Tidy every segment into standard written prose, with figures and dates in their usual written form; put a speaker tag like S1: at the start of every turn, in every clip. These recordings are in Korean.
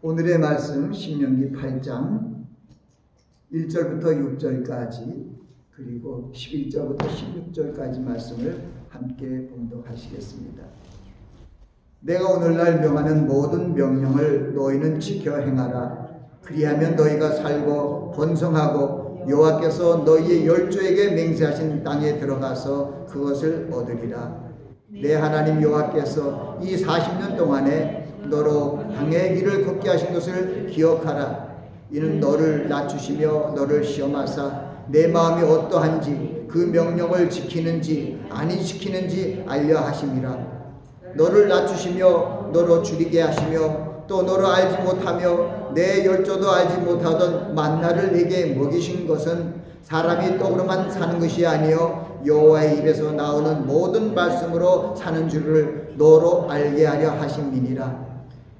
S1: 오늘의 말씀 신명기 8장 1절부터 6절까지 그리고 11절부터 16절까지 말씀을 함께 봉독하시겠습니다. 내가 오늘날 명하는 모든 명령을 너희는 지켜 행하라. 그리하면 너희가 살고 번성하고 여호와께서 너희의 열조에게 맹세하신 땅에 들어가서 그것을 얻으리라. 내 하나님 여호와께서 이 40년 동안에 너로 광야의 길을 걷게 하신 것을 기억하라. 이는 너를 낮추시며 너를 시험하사 내 마음이 어떠한지 그 명령을 지키는지 아니 지키는지 알려 하심이라. 너를 낮추시며 너로 줄이게 하시며 또 너를 알지 못하며 내 열조도 알지 못하던 만나를 내게 먹이신 것은 사람이 떡으로만 사는 것이 아니요 여호와의 입에서 나오는 모든 말씀으로 사는 줄을 너로 알게 하려 하심이니라.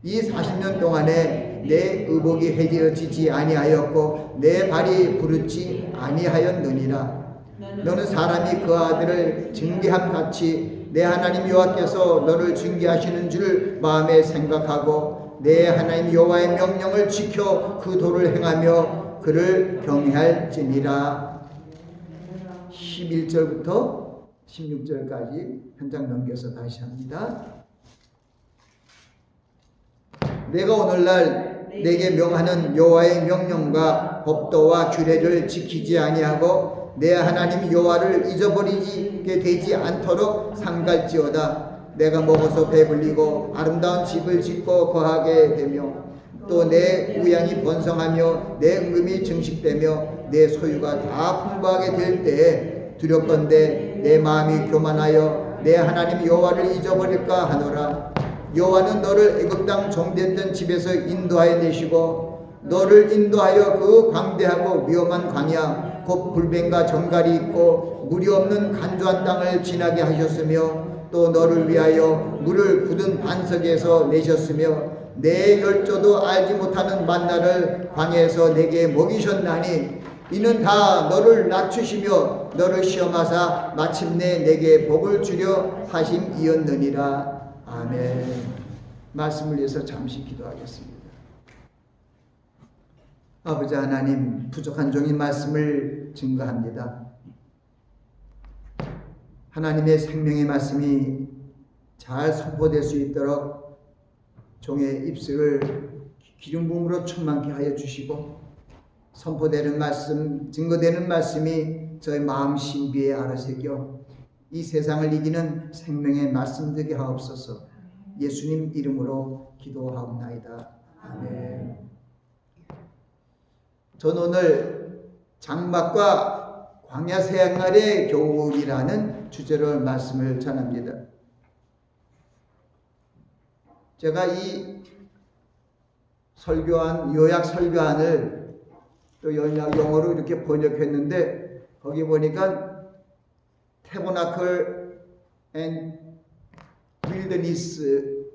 S1: 이 40년 동안에 내 의복이 해지어지지 아니하였고 내 발이 부르지 아니하였느니라. 너는 사람이 그 아들을 징계함 같이 내 하나님 여호와께서 너를 징계하시는 줄 마음에 생각하고 내 하나님 여호와의 명령을 지켜 그 도를 행하며 그를 경외할지니라. 11절부터 16절까지 한 장 넘겨서 다시 합니다. 내가 오늘날 내게 명하는 여호와의 명령과 법도와 규례를 지키지 아니하고 내 하나님 여호와를 잊어버리게 되지 않도록 삼갈지어다. 내가 먹어서 배불리고 아름다운 집을 짓고 거하게 되며 또 내 우양이 번성하며 내 은금이 증식되며 내 소유가 다 풍부하게 될 때에 두렵건대 내 마음이 교만하여 내 하나님 여호와를 잊어버릴까 하노라. 여호와는 너를 애굽 땅 종됐던 집에서 인도하여 내시고 너를 인도하여 그 광대하고 위험한 광야 곧 불뱀과 정갈이 있고 물이 없는 간조한 땅을 지나게 하셨으며 또 너를 위하여 물을 굳은 반석에서 내셨으며 내 열조도 알지 못하는 만나를 광야에서 내게 먹이셨나니 이는 다 너를 낮추시며 너를 시험하사 마침내 내게 복을 주려 하심이었느니라. 아멘. 말씀을 위해서 잠시 기도하겠습니다. 아버지 하나님, 부족한 종이 말씀을 증거합니다. 하나님의 생명의 말씀이 잘 선포될 수 있도록 종의 입술을 기름 부음으로 충만케 하여 주시고 선포되는 말씀, 증거되는 말씀이 저의 마음 신비에 알아새겨 이 세상을 이기는 생명의 말씀 되게 하옵소서. 예수님 이름으로 기도하옵나이다. 아멘. 저는 오늘 장막과 광야 새학날의 교훈이라는 주제로 말씀을 전합니다. 제가 이 설교안, 요약 설교안을 또 영어로 이렇게 번역했는데 거기 보니까 태버나클 and wilderness,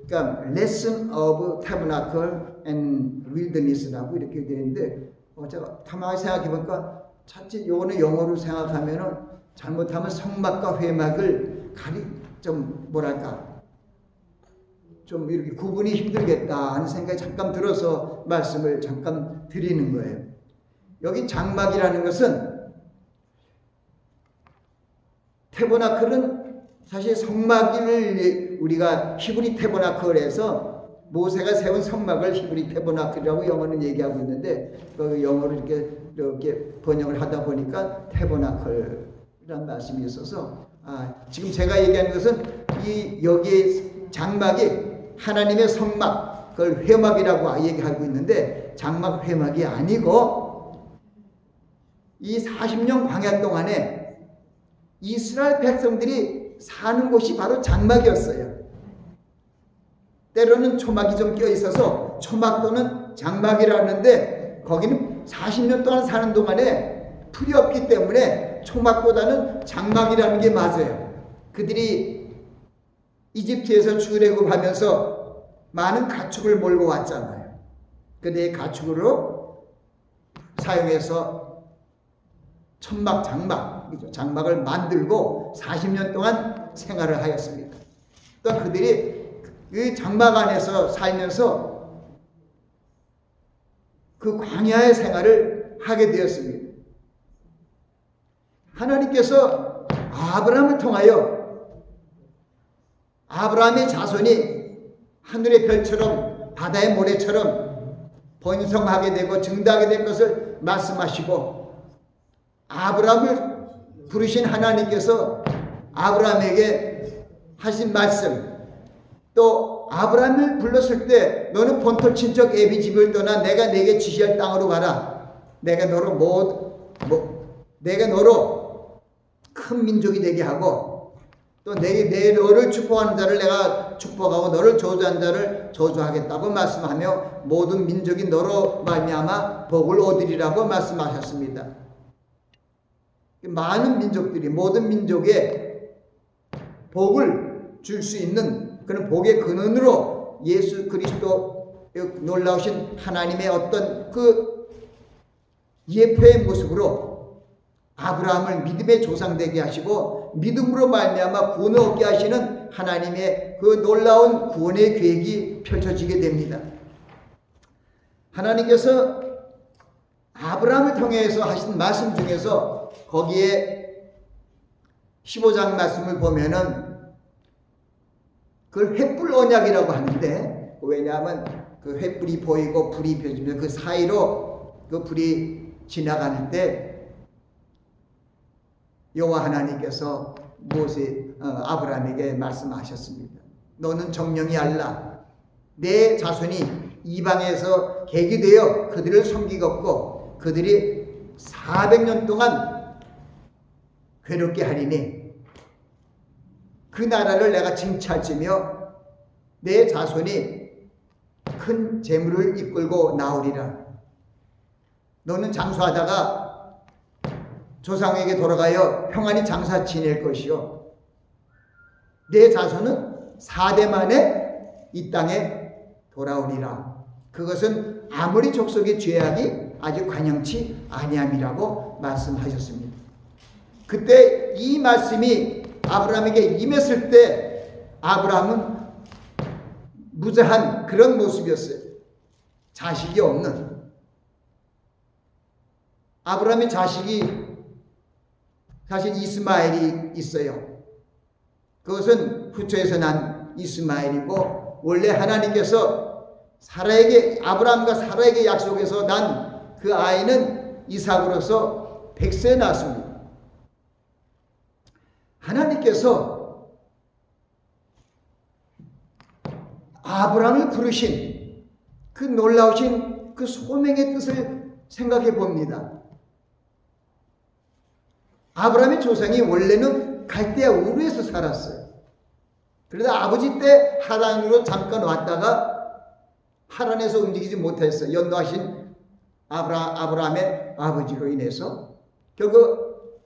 S1: 그러니까 lesson of tabernacle and wilderness라고 이렇게 되어 있는데 제가 가만히 생각해 보니까 차치 요거는 영어로 생각하면은 잘못하면 성막과 회막을 좀 뭐랄까 좀 이렇게 구분이 힘들겠다 하는 생각이 잠깐 들어서 말씀을 잠깐 드리는 거예요. 여기 장막이라는 것은 태버나클은 사실 성막을 우리가 히브리 태버나클에서 모세가 세운 성막을 히브리 태버나클이라고 영어는 얘기하고 있는데 그 영어로 이렇게 번역을 하다 보니까 태버나클이라는 말씀이 있어서 지금 제가 얘기하는 것은 여기에 장막이 하나님의 성막, 그걸 회막이라고 얘기하고 있는데 장막 회막이 아니고 이 40년 광야 동안에 이스라엘 백성들이 사는 곳이 바로 장막이었어요. 때로는 초막이 좀 껴 있어서 초막 또는 장막이라는데 거기는 40년 동안 사는 동안에 풀이 없기 때문에 초막보다는 장막이라는 게 맞아요. 그들이 이집트에서 출애굽하면서 많은 가축을 몰고 왔잖아요. 그들의 가축으로 사용해서 천막, 장막을 만들고 40년 동안 생활을 하였습니다. 또 그들이 이 장막 안에서 살면서 그 광야의 생활을 하게 되었습니다. 하나님께서 아브라함을 통하여 아브라함의 자손이 하늘의 별처럼 바다의 모래처럼 번성하게 되고 증대하게 될 것을 말씀하시고, 아브라함을 부르신 하나님께서 아브라함에게 하신 말씀, 또 아브라함을 불렀을 때 너는 본토 친척 애비 집을 떠나 내가 네게 지시할 땅으로 가라. 내가 너로 큰 민족이 되게 하고, 또 너를 축복하는 자를 내가 축복하고 너를 저주하는 자를 저주하겠다고 말씀하며 모든 민족이 너로 말미암아 복을 얻으리라고 말씀하셨습니다. 많은 민족들이 모든 민족에 복을 줄 수 있는 그런 복의 근원으로 예수 그리스도 놀라우신 하나님의 어떤 그 예표의 모습으로 아브라함을 믿음의 조상 되게 하시고 믿음으로 말미암아 구원을 얻게 하시는 하나님의 그 놀라운 구원의 계획이 펼쳐지게 됩니다. 하나님께서 아브라함을 통해서 하신 말씀 중에서 거기에 15장 말씀을 보면은 그걸 횃불 언약이라고 하는데, 왜냐하면 그 횃불이 보이고 불이 펴지면 그 사이로 그 불이 지나가는 때 여호와 하나님께서 아브라함에게 말씀하셨습니다. 너는 정령이 알라. 내 자손이 이방에서 객이 되어 그들을 섬기겠고 그들이 400년 동안 괴롭게 하리니 그 나라를 내가 징찰지며 내 자손이 큰 재물을 이끌고 나오리라. 너는 장수하다가 조상에게 돌아가여 평안히 장사 지낼 것이요 내 자손은 4대 만에 이 땅에 돌아오리라. 그것은 아무리 족속의 죄악이 아주 관영치 아니함이라고 말씀하셨습니다. 그때 이 말씀이 아브라함에게 임했을 때 아브라함은 무자한 그런 모습이었어요. 자식이 없는. 아브라함의 자식이 사실 이스마엘이 있어요. 그것은 후처에서 난 이스마엘이고, 원래 하나님께서 아브라함과 사라에게 약속해서 난 그 아이는 이삭으로서 100세에 낳았습니다. 하나님께서 아브라함을 부르신 그 놀라우신 그 소명의 뜻을 생각해 봅니다. 아브라함의 조상이 원래는 갈대아 우르에서 살았어요. 그러다 아버지 때 하란으로 잠깐 왔다가 하란에서 움직이지 못했어요. 연노하신 아브라함의 아버지로 인해서 결국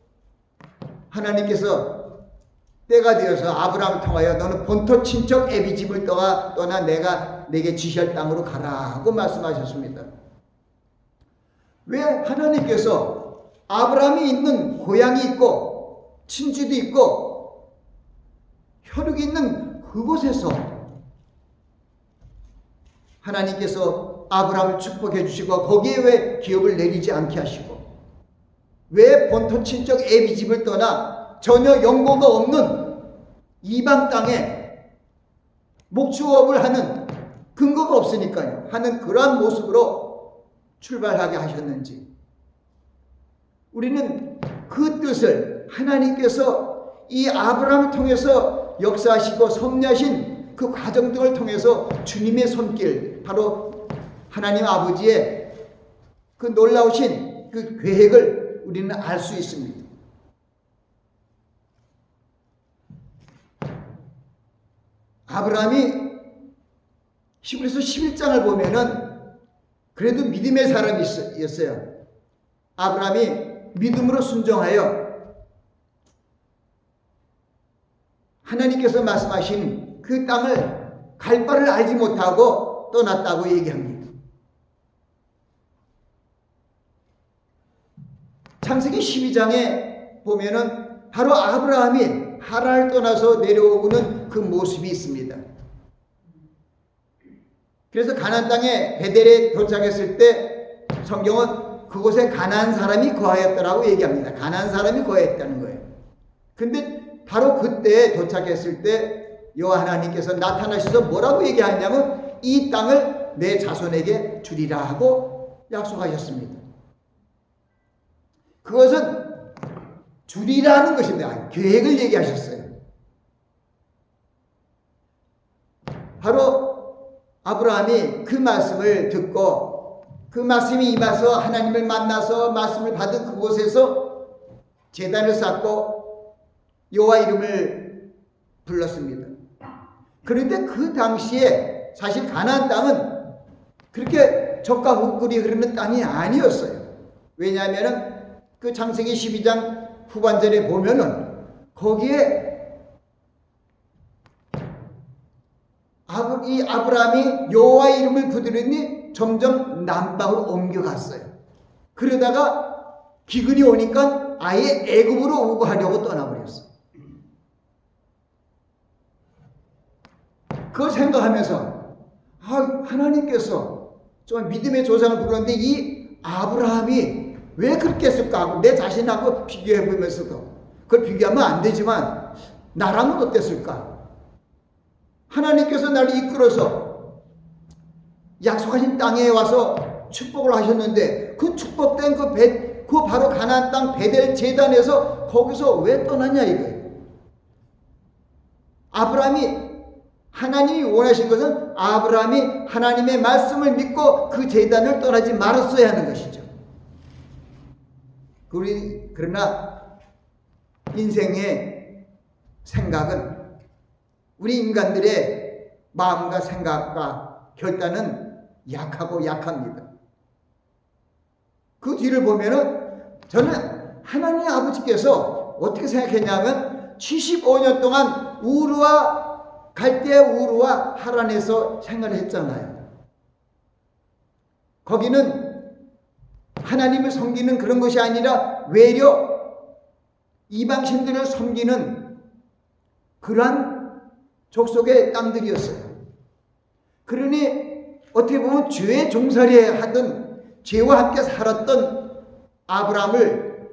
S1: 하나님께서 때가 되어서 아브라함을 통하여 너는 본토 친척 애비 집을 떠나 내가 네게 지시할 땅으로 가라 하고 말씀하셨습니다. 왜 하나님께서 아브라함이 있는 고향이 있고 친지도 있고 혈육이 있는 그곳에서 하나님께서 아브라함을 축복해 주시고 거기에 왜 기업을 내리지 않게 하시고 왜 본토 친척 애비 집을 떠나 전혀 연고가 없는 이방 땅에 목축업을 하는 근거가 없으니까요. 하는 그러한 모습으로 출발하게 하셨는지, 우리는 그 뜻을 하나님께서 이 아브라함을 통해서 역사하시고 섭리하신 그 과정 등을 통해서 주님의 손길, 바로 하나님 아버지의 그 놀라우신 그 계획을 우리는 알 수 있습니다. 아브라함이 히브리서 11장을 보면은 그래도 믿음의 사람이었어요. 아브라함이 믿음으로 순종하여 하나님께서 말씀하신 그 땅을 갈 바를 알지 못하고 떠났다고 얘기합니다. 창세기 12장에 보면은 바로 아브라함이 하란을 떠나서 내려오는 그 모습이 있습니다. 그래서 가나안 땅에 베델에 도착했을 때 성경은 그곳에 가난한 사람이 거하였더라고 얘기합니다. 가난한 사람이 거하였다는 거예요. 근데 바로 그때 도착했을 때 여호와 하나님께서 나타나셔서 뭐라고 얘기하냐면 이 땅을 내 자손에게 주리라 하고 약속하셨습니다. 그것은 주리라는 것입니다. 계획을 얘기하셨어요. 바로 아브라함이 그 말씀을 듣고 그 말씀이 임해서 하나님을 만나서 말씀을 받은 그곳에서 제단을 쌓고 여호와 이름을 불렀습니다. 그런데 그 당시에 사실 가나안 땅은 그렇게 젖과 흙물이 흐르는 땅이 아니었어요. 왜냐하면 그 창세기 12장 후반절에 보면은 거기에 이 아브라함이 여호와 이름을 부르니 점점 남방으로 옮겨갔어요. 그러다가 기근이 오니까 아예 애굽으로 오고 하려고 떠나버렸어요. 그걸 생각하면서 하나님께서 좀 믿음의 조상을 불렀는데 이 아브라함이 왜 그렇게 했을까 하고 내 자신하고 비교해 보면서 그걸 비교하면 안 되지만 나라면 어땠을까? 하나님께서 나를 이끌어서 약속하신 땅에 와서 축복을 하셨는데 그 축복된 그 바로 가나안 땅 베델 제단에서 거기서 왜 떠나냐 이거예요. 하나님이 원하신 것은 아브라함이 하나님의 말씀을 믿고 그 제단을 떠나지 말았어야 하는 것이죠. 그러나 인생의 생각은 우리 인간들의 마음과 생각과 결단은 약하고 약합니다. 그 뒤를 보면은 저는 하나님 아버지께서 어떻게 생각했냐면 75년 동안 갈대아 우르와 하란에서 생활을 했잖아요. 거기는 하나님을 섬기는 그런 것이 아니라 외려 이방신들을 섬기는 그러한 족속의 땅들이었어요. 그러니 어떻게 보면 죄의 종살이에 하던 죄와 함께 살았던 아브라함을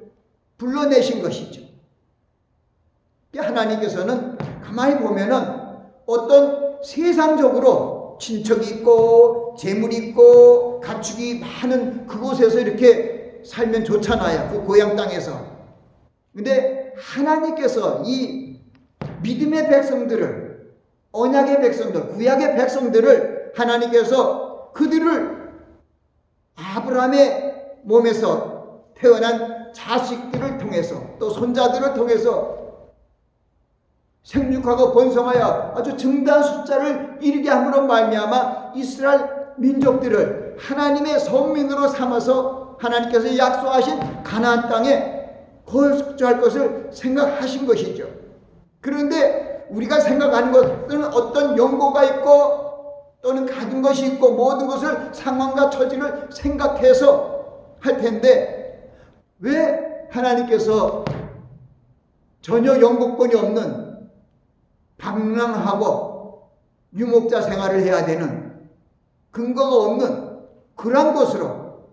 S1: 불러내신 것이죠. 하나님께서는 가만히 보면은 어떤 세상적으로 친척이 있고 재물이 있고 가축이 많은 그곳에서 이렇게 살면 좋잖아요. 그 고향 땅에서. 근데 하나님께서 이 믿음의 백성들을, 언약의 백성들, 구약의 백성들을 하나님께서 그들을 아브라함의 몸에서 태어난 자식들을 통해서 또 손자들을 통해서 생육하고 번성하여 아주 증대한 숫자를 이루게 함으로 말미암아 이스라엘 민족들을 하나님의 선민으로 삼아서 하나님께서 약속하신 가나안 땅에 거주할 것을 생각하신 것이죠. 그런데 우리가 생각하는 것은 어떤 연고가 있고 또는 가진 것이 있고 모든 것을 상황과 처지를 생각해서 할 텐데 왜 하나님께서 전혀 영국권이 없는 방랑하고 유목자 생활을 해야 되는 근거가 없는 그런 곳으로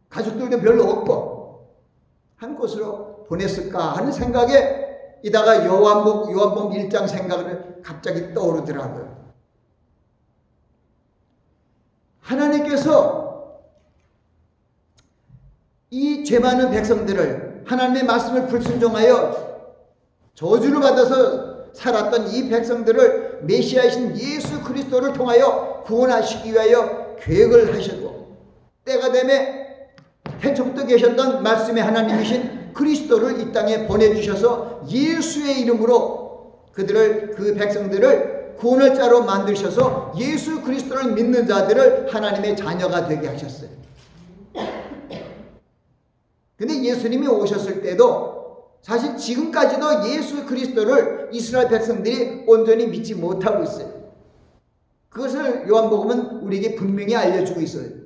S1: 가족들도 별로 없고 한 곳으로 보냈을까 하는 생각에 이다가 요한복음 1장 생각을 갑자기 떠오르더라고요. 하나님께서 이 죄 많은 백성들을 하나님의 말씀을 불순종하여 저주를 받아서 살았던 이 백성들을 메시아이신 예수 그리스도를 통하여 구원하시기 위하여 계획을 하시고 때가 되매 태초부터 계셨던 말씀의 하나님이신 그리스도를 이 땅에 보내주셔서 예수의 이름으로 그 백성들을 구원할 자로 만드셔서 예수 그리스도를 믿는 자들을 하나님의 자녀가 되게 하셨어요. 근데 예수님이 오셨을 때도 사실 지금까지도 예수 그리스도를 이스라엘 백성들이 온전히 믿지 못하고 있어요. 그것을 요한복음은 우리에게 분명히 알려주고 있어요.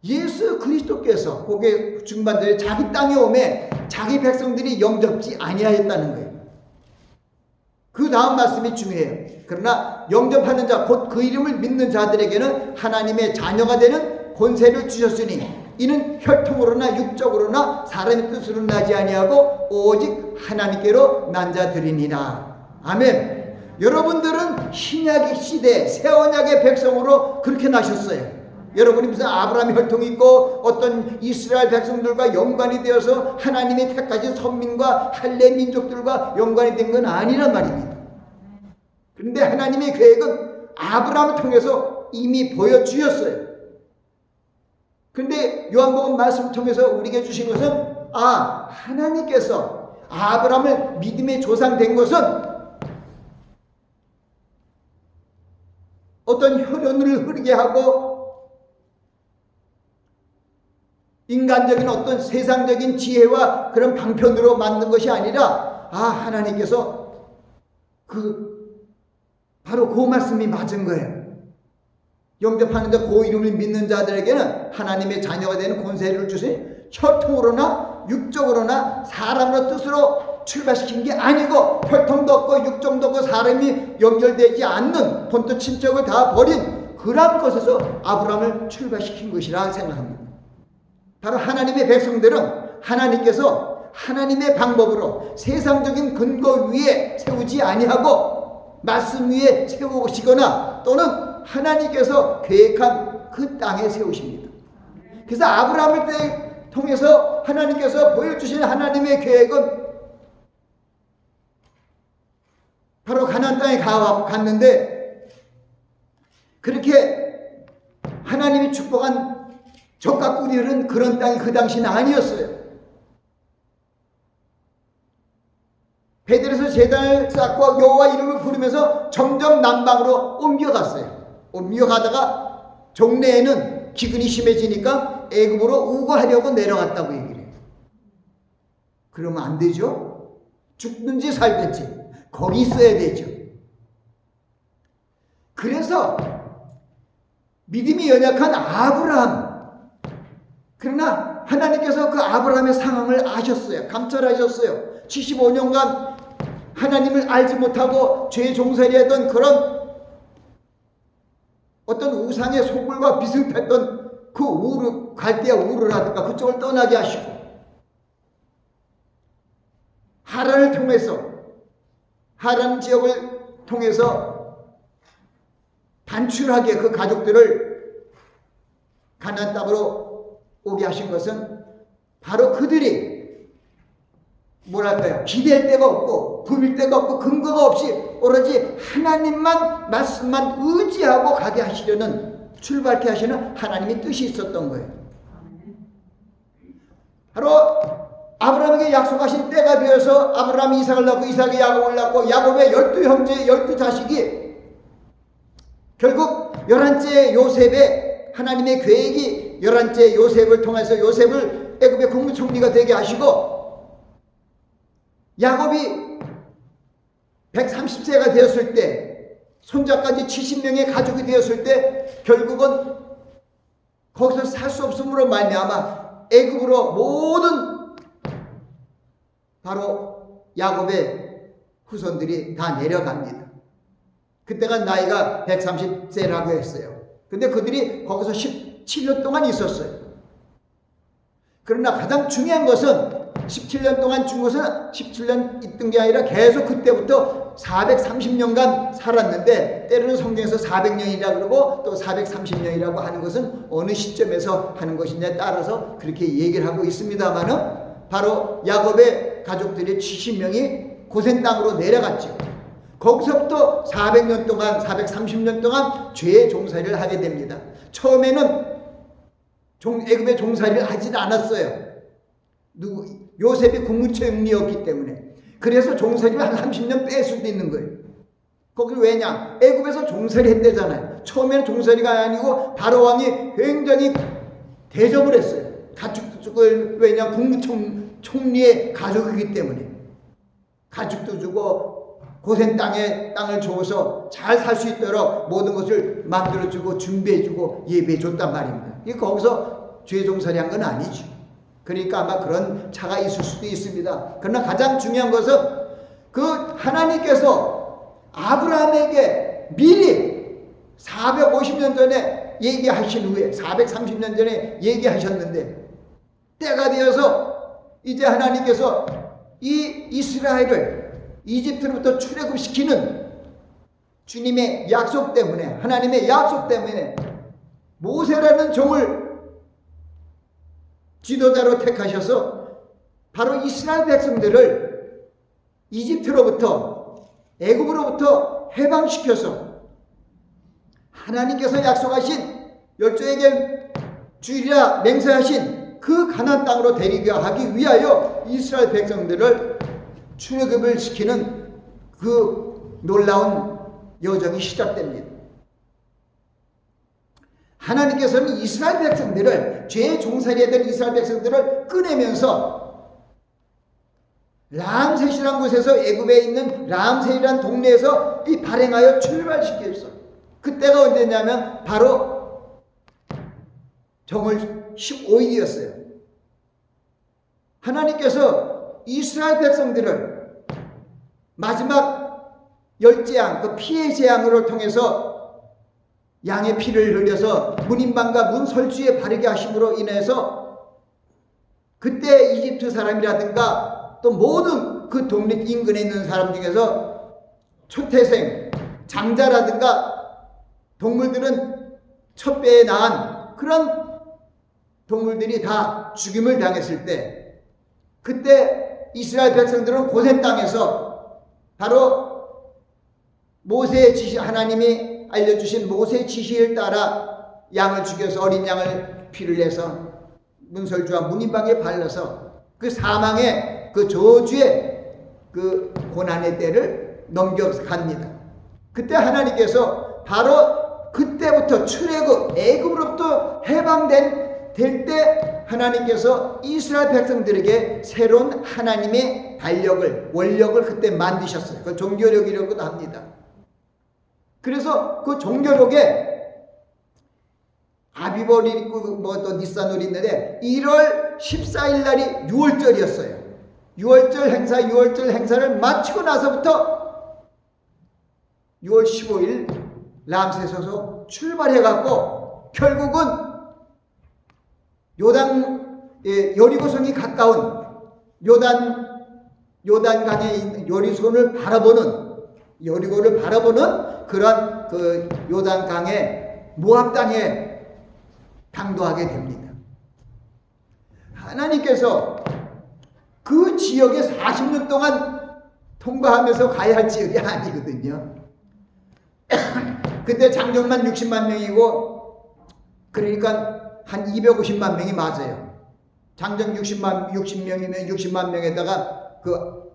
S1: 예수 그리스도께서 고개 중반절에 자기 땅에 오매 자기 백성들이 영접지 아니하였다는 거예요. 그 다음 말씀이 중요해요. 그러나 영접하는 자, 곧 그 이름을 믿는 자들에게는 하나님의 자녀가 되는 권세를 주셨으니 이는 혈통으로나 육적으로나 사람의 뜻으로 나지 아니하고 오직 하나님께로 난 자들이니라. 아멘. 여러분들은 신약 시대 새 언약의 백성으로 그렇게 나셨어요. 여러분이 무슨 아브라함 혈통이 있고 어떤 이스라엘 백성들과 연관이 되어서 하나님의 택하신 선민과 할례 민족들과 연관이 된 건 아니란 말입니다. 그런데 하나님의 계획은 아브라함을 통해서 이미 보여주셨어요. 그런데 요한복음 말씀을 통해서 우리에게 주신 것은 하나님께서 아브라함을 믿음의 조상 된 것은 어떤 혈연을 흐르게 하고 인간적인 어떤 세상적인 지혜와 그런 방편으로 만든 것이 아니라 하나님께서 바로 그 말씀이 맞은 거예요. 영접하는데 그 이름을 믿는 자들에게는 하나님의 자녀가 되는 권세를 주신 혈통으로나 육적으로나 사람의 뜻으로 출발시킨 게 아니고 혈통도 없고 육정도 없고 사람이 연결되지 않는 본토 친척을 다 버린 그런 것에서 아브라함을 출발시킨 것이라 생각합니다. 바로 하나님의 백성들은 하나님께서 하나님의 방법으로 세상적인 근거 위에 세우지 아니하고 말씀 위에 세우시거나 또는 하나님께서 계획한 그 땅에 세우십니다. 그래서 아브라함을 통해서 하나님께서 보여주신 하나님의 계획은 바로 가나안 땅에 갔는데 그렇게 하나님이 축복한 젖과 꿀이 흐른 그런 땅이 그 당시는 아니었어요. 베델에서 제단을 쌓고 여호와 이름을 부르면서 점점 남방으로 옮겨갔어요. 옮겨가다가 종래에는 기근이 심해지니까 애굽으로 우거하려고 내려갔다고 얘기를 해요. 그러면 안 되죠. 죽든지 살든지 거기 있어야 되죠. 그래서 믿음이 연약한 아브라함, 그러나 하나님께서 그 아브라함의 상황을 아셨어요. 감찰하셨어요. 75년간 하나님을 알지 못하고 죄 종살이하던 그런 어떤 우상의 소굴과 비슷했던 그 우르, 갈대아 우르라든가 그쪽을 떠나게 하시고 하란을 통해서 하란 지역을 통해서 단출하게 그 가족들을 가나안 땅으로 오게 하신 것은 바로 그들이 뭐랄까요? 기댈 데가 없고 부빌 데가 없고 근거가 없이 오로지 하나님만 말씀만 의지하고 가게 하시려는 출발케 하시는 하나님의 뜻이 있었던 거예요. 바로 아브라함에게 약속하신 때가 되어서 아브라함이 이삭을 낳고 이삭이 야곱을 낳고 야곱의 12형제 12자식이 결국 11째 요셉의 하나님의 계획이 11째 요셉을 통해서 요셉을 애굽의 국무총리가 되게 하시고 야곱이 130세가 되었을 때 손자까지 70명의 가족이 되었을 때 결국은 거기서 살 수 없음으로 말미암아 애굽으로 모든 바로 야곱의 후손들이 다 내려갑니다. 그때가 나이가 130세라고 했어요. 근데 그들이 거기서 17년 동안 있었어요. 그러나 가장 중요한 것은 17년 동안 준 것은 17년 있던 게 아니라 계속 그때부터 430년간 살았는데 때로는 성경에서 400년이라고 그러고 또 430년이라고 하는 것은 어느 시점에서 하는 것이냐에 따라서 그렇게 얘기를 하고 있습니다만은 바로 야곱의 가족들이 70명이 고센 땅으로 내려갔죠. 거기서부터 400년 동안 430년 동안 죄의 종살이를 하게 됩니다. 처음에는 애굽의 종살이를 하지 않았어요. 요셉이 국무총리였기 때문에. 그래서 종살이를 한 30년 뺄 수도 있는 거예요. 거기 왜냐? 애굽에서 종살이 했대잖아요. 처음에는 종살이가 아니고 바로 왕이 굉장히 대접을 했어요. 가축도 주고, 왜냐? 국무총리의 가족이기 때문에. 가축도 주고 고센 땅을 줘서 잘 살 수 있도록 모든 것을 만들어주고 준비해주고 예배해줬단 말입니다. 이게 거기서 죄종살이 한 건 아니죠. 그러니까 아마 그런 차가 있을 수도 있습니다. 그러나 가장 중요한 것은 그 하나님께서 아브라함에게 미리 450년 전에 얘기하신 후에 430년 전에 얘기하셨는데 때가 되어서 이제 하나님께서 이 이스라엘을 이집트로부터 출애굽시키는 주님의 약속 때문에, 하나님의 약속 때문에 모세라는 종을 지도자로 택하셔서 바로 이스라엘 백성들을 이집트로부터, 애굽으로부터 해방시켜서 하나님께서 약속하신 열조에게 주리라 맹세하신 그 가나안 땅으로 데리게 하기 위하여 이스라엘 백성들을 출애굽을 시키는 그 놀라운 여정이 시작됩니다. 하나님께서는 이스라엘 백성들을, 죄의 종살이에 된 이스라엘 백성들을 꺼내면서 람셋이라는 곳에서, 애굽에 있는 람셋이라는 동네에서 이 발행하여 출발시켰어. 그때가 언제냐면 바로 정월 15일이었어요. 하나님께서 이스라엘 백성들을 마지막 열재앙, 그 피해 재앙을 통해서 양의 피를 흘려서 문인방과 문설주에 바르게 하심으로 인해서 그때 이집트 사람이라든가 또 모든 그 독립 인근에 있는 사람 중에서 초태생, 장자라든가 동물들은 첫 배에 낳은 그런 동물들이 다 죽임을 당했을 때, 그때 이스라엘 백성들은 고센 땅에서 바로 모세의 지시, 하나님이 알려주신 모세의 지시를 따라 양을 죽여서, 어린 양을 피를 내서 문설주와 문인방에 발라서 그 사망의 그 저주의 그 고난의 때를 넘겨갑니다. 그때 하나님께서 바로 그때부터 출애굽, 애굽으로부터 해방될 때 하나님께서 이스라엘 백성들에게 새로운 하나님의 달력을, 원력을 그때 만드셨어요. 그 종교력이라고도 합니다. 그래서 그 종교력에 아비벌이 있고 뭐 또 니산월이 있는데 1월 14일 날이 6월절이었어요. 6월절 행사를 마치고 나서부터 6월 15일 람셋에서 출발해갖고 결국은 여리고성이 가까운 요단강에 있는 여리고를 바라보는 그런 그 요단강의 모압 땅에 당도하게 됩니다. 하나님께서 그 지역에 40년 동안 통과하면서 가야 할 지역이 아니거든요. 그때 장정만 60만 명이고, 그러니까 한 250만 명이 맞아요. 장정 60명이면 60만 명에다가 그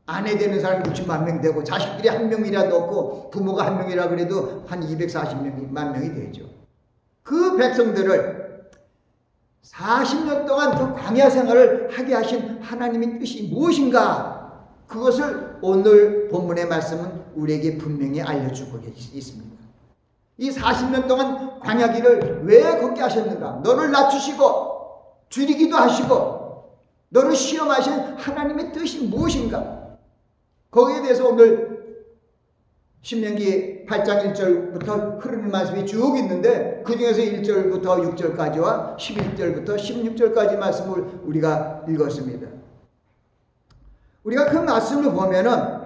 S1: 아내 되는 사람 60만 명 되고, 자식들이 한 명이라도 없고 부모가 한 명이라 그래도 한 240만 명이 되죠. 그 백성들을 40년 동안 그 광야 생활을 하게 하신 하나님의 뜻이 무엇인가, 그것을 오늘 본문의 말씀은 우리에게 분명히 알려주고 있습니다. 이 40년 동안 광야길을 왜 걷게 하셨는가? 너를 낮추시고 줄이기도 하시고 너를 시험하신 하나님의 뜻이 무엇인가? 거기에 대해서 오늘 신명기 8장 1절부터 흐르는 말씀이 쭉 있는데, 그 중에서 1절부터 6절까지와 11절부터 16절까지 말씀을 우리가 읽었습니다. 우리가 그 말씀을 보면은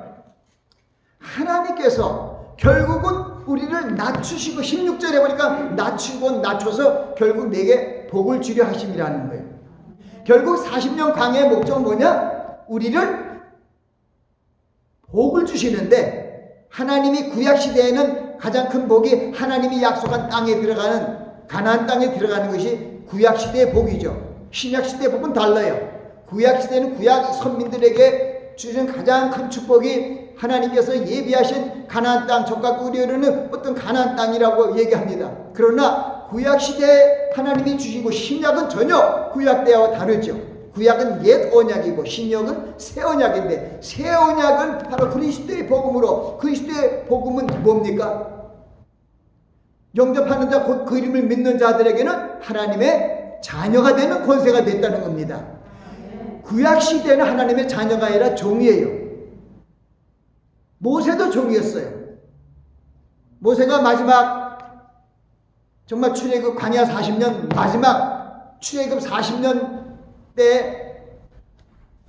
S1: 하나님께서 결국은 우리를 낮추시고, 16절에 보니까 낮춰서 결국 내게 복을 주려 하심이라는 거예요. 결국 40년 광야의 목적은 뭐냐? 우리를 복을 주시는데, 하나님이 구약시대에는 가장 큰 복이 하나님이 약속한 땅에 들어가는, 가나안 땅에 들어가는 것이 구약시대의 복이죠. 신약시대의 복은 달라요. 구약시대는 구약 선민들에게 주신 가장 큰 축복이 하나님께서 예비하신 가나안 땅, 젖과 꿀이 흐르는 어떤 가나안 땅이라고 얘기합니다. 그러나 구약시대에 하나님이 주시고, 신약은 전혀 구약때와 다르죠. 구약은 옛 언약이고 신약은 새 언약인데, 새 언약은 바로 그리스도의 복음으로, 그리스도의 복음은 뭡니까? 영접하는 자, 곧 그 이름을 믿는 자들에게는 하나님의 자녀가 되는 권세가 됐다는 겁니다. 구약시대는 하나님의 자녀가 아니라 종이에요. 모세도 종이었어요. 모세가 마지막 정말 출애굽 광야 40년 마지막 출애굽 40년 때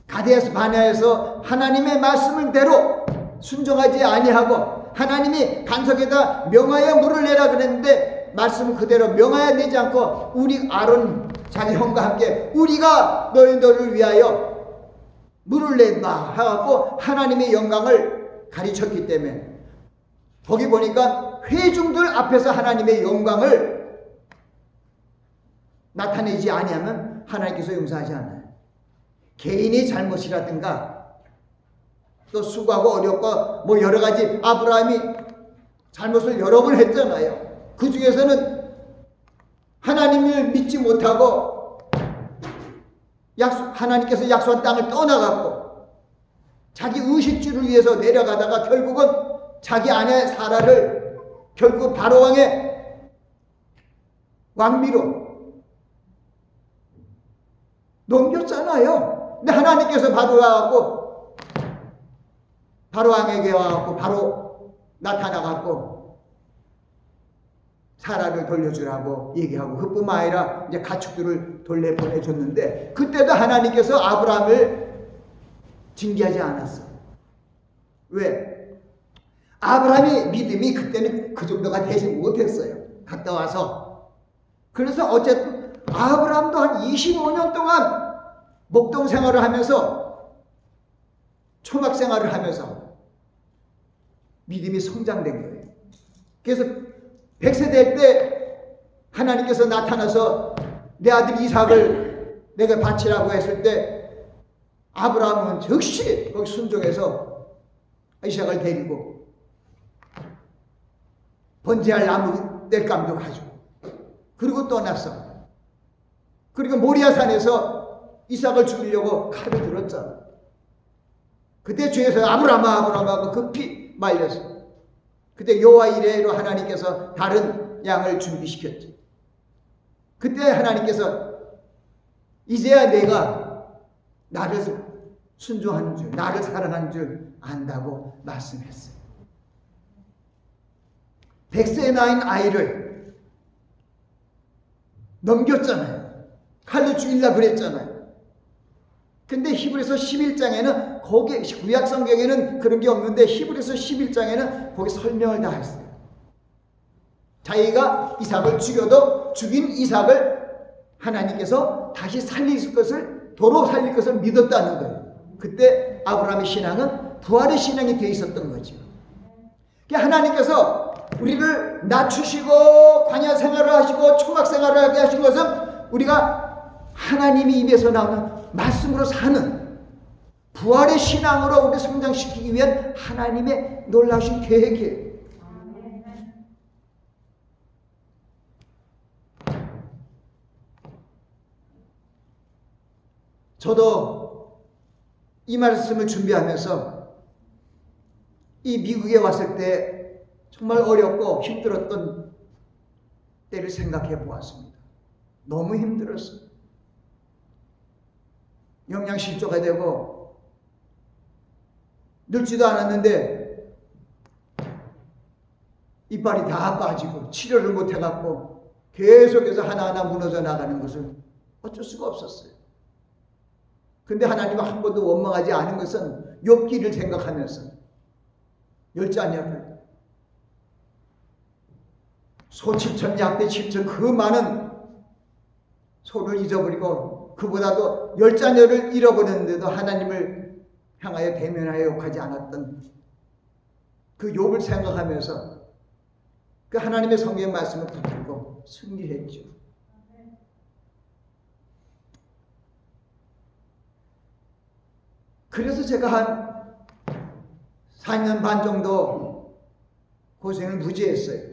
S1: 가데스 바네아에서 하나님의 말씀을 대로 순종하지 아니하고 하나님이 간석에다 명하여 물을 내라 그랬는데 말씀 그대로 명하여 내지 않고 우리 아론 자기 형과 함께 우리가 너희들을 위하여 물을 낸다 하고 하나님의 영광을 가르쳤기 때문에 거기 보니까 회중들 앞에서 하나님의 영광을 나타내지 아니하면 하나님께서 용서하지 않아요. 개인의 잘못이라든가 또 수고하고 어렵고 뭐 여러 가지 아브라함이 잘못을 여러 번 했잖아요. 그 중에서는 하나님을 믿지 못하고 하나님께서 약속한 땅을 떠나갔고 자기 의식주를 위해서 내려가다가 결국은 자기 아내 사라를 결국 바로왕의 왕비로 넘겼잖아요. 근데 하나님께서 바로왕에게 와갖고 바로 나타나갖고 사라를 돌려주라고 얘기하고 그뿐만 아니라 이제 가축들을 돌려보내줬는데 그때도 하나님께서 아브라함을 징계하지 않았어요. 왜? 아브라함의 믿음이 그때는 그 정도가 되지 못했어요. 갔다 와서. 그래서 어쨌든 아브라함도 한 25년 동안 목동 생활을 하면서 초막 생활을 하면서 믿음이 성장된 거예요. 그래서 100세 될 때 하나님께서 나타나서 내 아들 이삭을 내가 바치라고 했을 때 아브라함은 즉시 거기 순종해서 이삭을 데리고 번제할 나무 땔감도 가지고 그리고 떠났어. 그리고 모리아산에서 이삭을 죽이려고 칼을 들었잖아. 그때 주에서 아브라함아 급히 말렸어. 그때 여호와 이레로 하나님께서 다른 양을 준비시켰지. 그때 하나님께서 이제야 내가 나를 순종하는 줄, 나를 사랑하는 줄 안다고 말씀했어요. 100세에 낳은 아이를 넘겼잖아요. 칼로 죽이려고 그랬잖아요. 근데 히브리서 11장에는 거기 구약 성경에는 그런 게 없는데 히브리서 11장에는 거기 설명을 다 했어요. 자기가 이삭을 죽여도 죽인 이삭을 하나님께서 다시 살릴 것을 도로 살릴 것을 믿었다는 거예요. 그때 아브라함의 신앙은 부활의 신앙이 되어 있었던 거죠. 하나님께서 우리를 낮추시고 광야 생활을 하시고 초막 생활을 하게 하신 것은 우리가 하나님의 입에서 나오는 말씀으로 사는 부활의 신앙으로 우리 성장시키기 위한 하나님의 놀라우신 계획이에요. 저도 이 말씀을 준비하면서 이 미국에 왔을 때 정말 어렵고 힘들었던 때를 생각해 보았습니다. 너무 힘들었어요. 영양실조가 되고 늙지도 않았는데 이빨이 다 빠지고 치료를 못해갖고 계속해서 하나하나 무너져 나가는 것을 어쩔 수가 없었어요. 근데 하나님은 한 번도 원망하지 않은 것은 욥기를 생각하면서 열자냐고요. 소 7천 약대 7천 그 많은 소를 잊어버리고 그보다도 10자녀를 잃어버렸는데도 하나님을 향하여 대면하여 욕하지 않았던 그 욥을 생각하면서 그 하나님의 성경 말씀을 붙들고 승리했죠. 그래서 제가 한 4년 반 정도 고생을 무지했어요.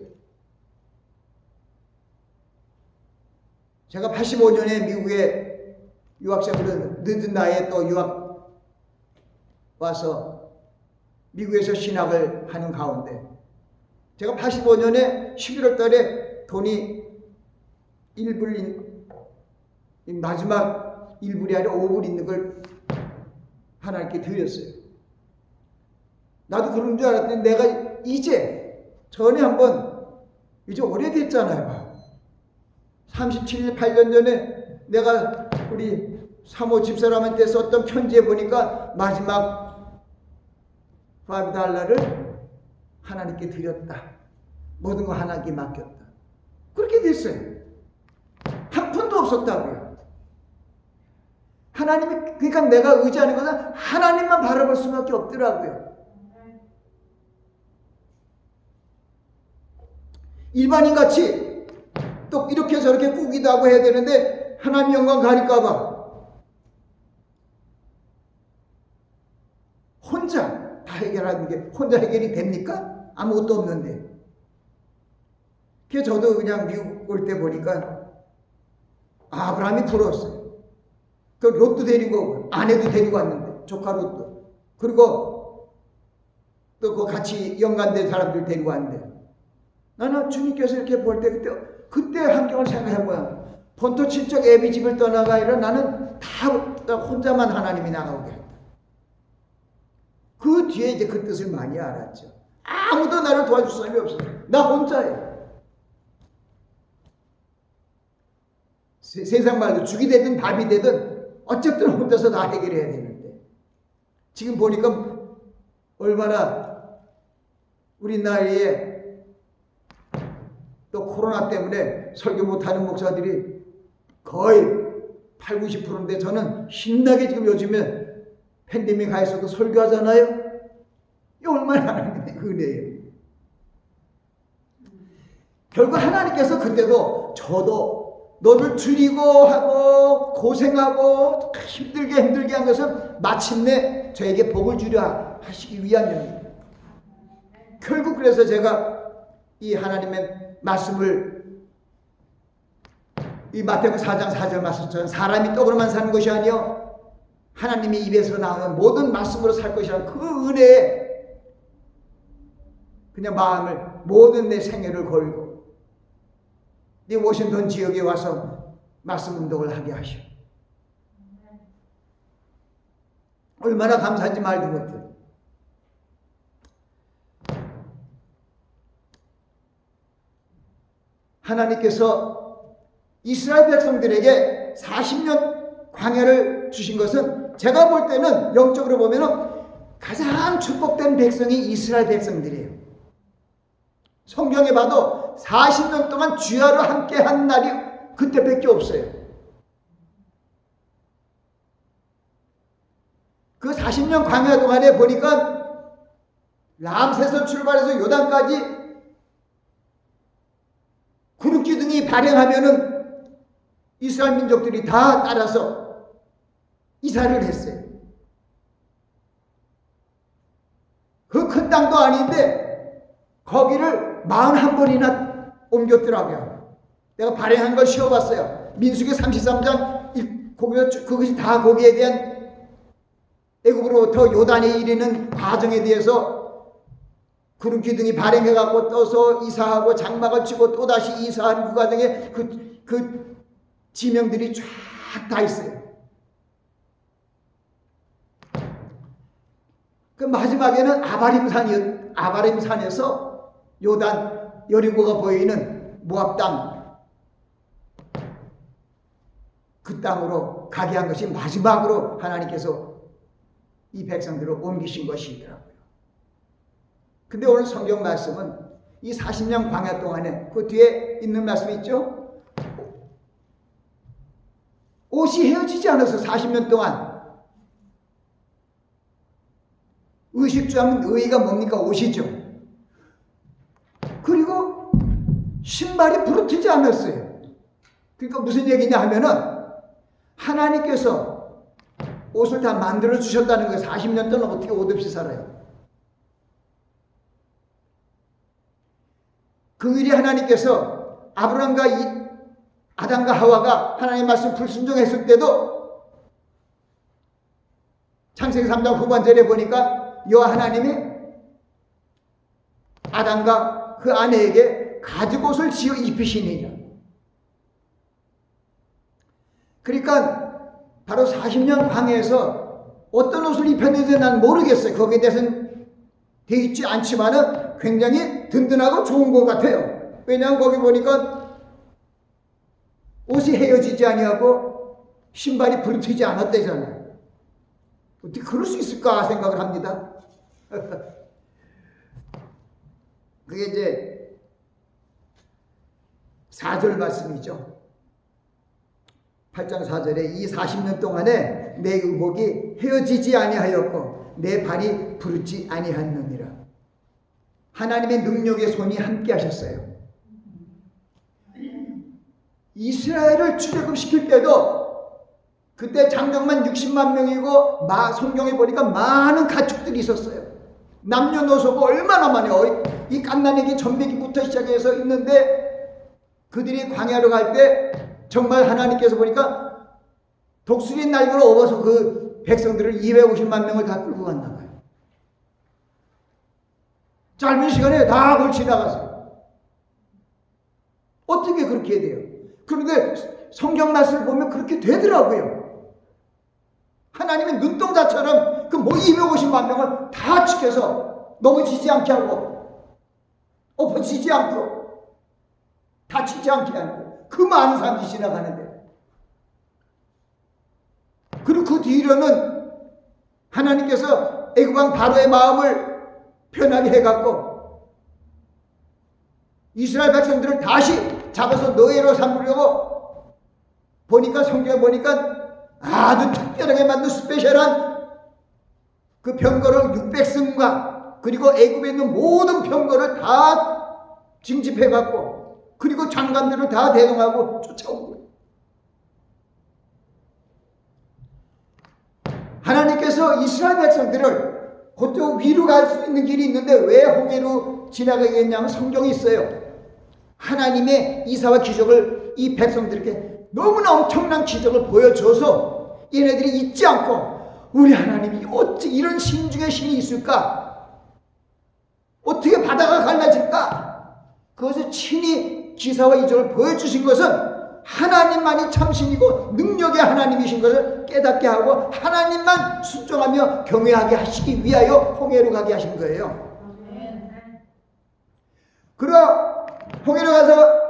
S1: 제가 85년에 미국에 유학생으로 늦은 나이에 또 유학 와서 미국에서 신학을 하는 가운데 제가 85년에 11월 달에 돈이 1불 마지막 1불이 아니라 5불 있는 걸 하나님께 드렸어요. 나도 그런 줄 알았더니 내가 이제 전에 한번 이제 오래됐잖아요. 37년 8년 전에 내가 우리 사모 집사람한테 썼던 편지에 보니까 마지막 $5를 하나님께 드렸다. 모든 거 하나님께 맡겼다. 그렇게 됐어요. 한 푼도 없었다고요. 하나님이, 그러니까 내가 의지하는 것은 하나님만 바라볼 수밖에 없더라고요. 일반인같이 또 이렇게 저렇게 꾸기도 하고 해야 되는데 하나님 영광 가릴까봐 혼자 다 해결하는 게 혼자 해결이 됩니까? 아무것도 없는데. 그래서 저도 그냥 미국 올 때 보니까 아브라함이 부러웠어요. 그 롯도 데리고 아내도 데리고 왔는데 조카 롯도, 그리고 또 그 같이 연관된 사람들 데리고 왔는데 나는 주님께서 이렇게 볼 때 그때 환경을 생각해 보야 본토 친척 애비 집을 떠나가 아니라 나는 다 혼자만 하나님이 나가오게 했다. 그 뒤에 이제 그 뜻을 많이 알았죠. 아무도 나를 도와줄 사람이 없어요. 나 혼자예요. 세상 말로 죽이 되든 밥이 되든 어쨌든 혼자서 다 해결해야 되는데 지금 보니까 얼마나 우리 나이에 또 코로나 때문에 설교 못하는 목사들이 거의 8, 90%인데 저는 신나게 지금 요즘에 팬데믹 하에서도 설교하잖아요. 이 얼마나 하나님의 은혜예요. 결국 하나님께서 그때도 저도 너를 줄이고 하고 고생하고 힘들게 한 것은 마침내 저에게 복을 주려 하시기 위함입니다. 결국 그래서 제가 이 하나님의 말씀을 이 마태복음 4장 4절 말씀처럼 사람이 떡으로만 사는 것이 아니요 하나님의 입에서 나오는 모든 말씀으로 살 것이라는 그 은혜에 그냥 마음을 모든 내 생애를 걸고 이 워싱턴 지역에 와서 말씀 운동을 하게 하시오. 얼마나 감사한지 말도 못해. 하나님께서 이스라엘 백성들에게 40년 광야를 주신 것은 제가 볼 때는 영적으로 보면 가장 축복된 백성이 이스라엘 백성들이에요. 성경에 봐도 40년 동안 주야로 함께 한 날이 그때밖에 없어요. 그 40년 광야 동안에 보니까 람세서 출발해서 요단까지 구름기둥이 발행하면은 이스라엘 민족들이 다 따라서 이사를 했어요. 그 큰 땅도 아닌데 거기를 41번이나 옮겼더라고요. 내가 발행한 걸 쉬어봤어요. 민수기 33장 그것이 다 거기에 대한 애굽으로부터 요단에 이르는 과정에 대해서 구름기둥이 발행해갖고 떠서 이사하고 장막을 치고 또다시 이사하는 그 과정에 그 지명들이 쫙 다 있어요. 그 마지막에는 아바림산에서 요단 여리고가 보이는 모압 땅, 그 땅으로 가게 한 것이 마지막으로 하나님께서 이 백성들을 옮기신 것이더라고요. 근데 오늘 성경 말씀은 이 40년 광야 동안에 그 뒤에 있는 말씀이 있죠? 옷이 헤어지지 않아서 40년 동안 의식주하면 의의가 뭡니까? 옷이죠. 그리고 신발이 부러지지 않았어요. 그러니까 무슨 얘기냐 하면은 하나님께서 옷을 다 만들어 주셨다는 거예요. 40년 동안 어떻게 옷 없이 살아요? 그 일이 하나님께서 아브라함과 아담과 하와가 하나님의 말씀 불순종했을 때도 창세기 3장 후반절에 보니까 여호와 하나님이 아담과 그 아내에게 가죽옷을 지어 입히시니라. 그러니까 바로 40년 광야에서 어떤 옷을 입혔는지 난 모르겠어요. 거기에 대해서는 돼 있지 않지만은 굉장히 든든하고 좋은 것 같아요. 왜냐하면 거기 보니까 옷이 헤어지지 아니하고 신발이 부르트지 않았대잖아요. 어떻게 그럴 수 있을까 생각을 합니다. 그게 이제 4절 말씀이죠. 8장 4절에 이 40년 동안에 내 의복이 헤어지지 아니하였고 내 발이 부르지 아니하였느니라. 하나님의 능력의 손이 함께 하셨어요. 이스라엘을 출애굽시킬 때도 그때 장정만 60만 명이고 성경에 보니까 많은 가축들이 있었어요. 남녀노소가 얼마나 많아요. 이 갓난아기 전배기부터 시작해서 있는데 그들이 광야로 갈 때 정말 하나님께서 보니까 독수리 날개로 업어서 그 백성들을 250만 명을 다 끌고 갔나 봐요. 짧은 시간에 다 그걸 지나갔어요. 어떻게 그렇게 돼요? 그런데 성경 말씀을 보면 그렇게 되더라고요. 하나님의 눈동자처럼 그 250만 명을 다 지켜서 넘어지지 않게 하고 엎어지지 않고 다치지 않게 하는 그 많은 사람들이 지나가는데, 그리고 그 뒤로는 하나님께서 애굽왕 바로의 마음을 편하게 해갖고 이스라엘 백성들을 다시 잡아서 노예로 삼으려고 보니까 성경에 보니까 아주 특별하게 만든 스페셜한 그 병거를 600승과 그리고 애굽에 있는 모든 병거를 다 징집해갖고 그리고 장관들을 다 대동하고 쫓아온 거예요. 하나님께서 이스라엘 백성들을 그쪽 위로 갈 수 있는 길이 있는데 왜 홍해로 지나가겠냐면 성경이 있어요. 하나님의 이사와 기적을 이 백성들에게 너무나 엄청난 기적을 보여줘서 얘네들이 잊지 않고 우리 하나님이 어찌 이런 신 중에 신이 있을까? 어떻게 바다가 갈라질까? 그것을 친히 기사와 이적을 보여주신 것은 하나님만이 참신이고 능력의 하나님이신 것을 깨닫게 하고 하나님만 순종하며 경외하게 하시기 위하여 홍해로 가게 하신 거예요. 그러 홍해로 가서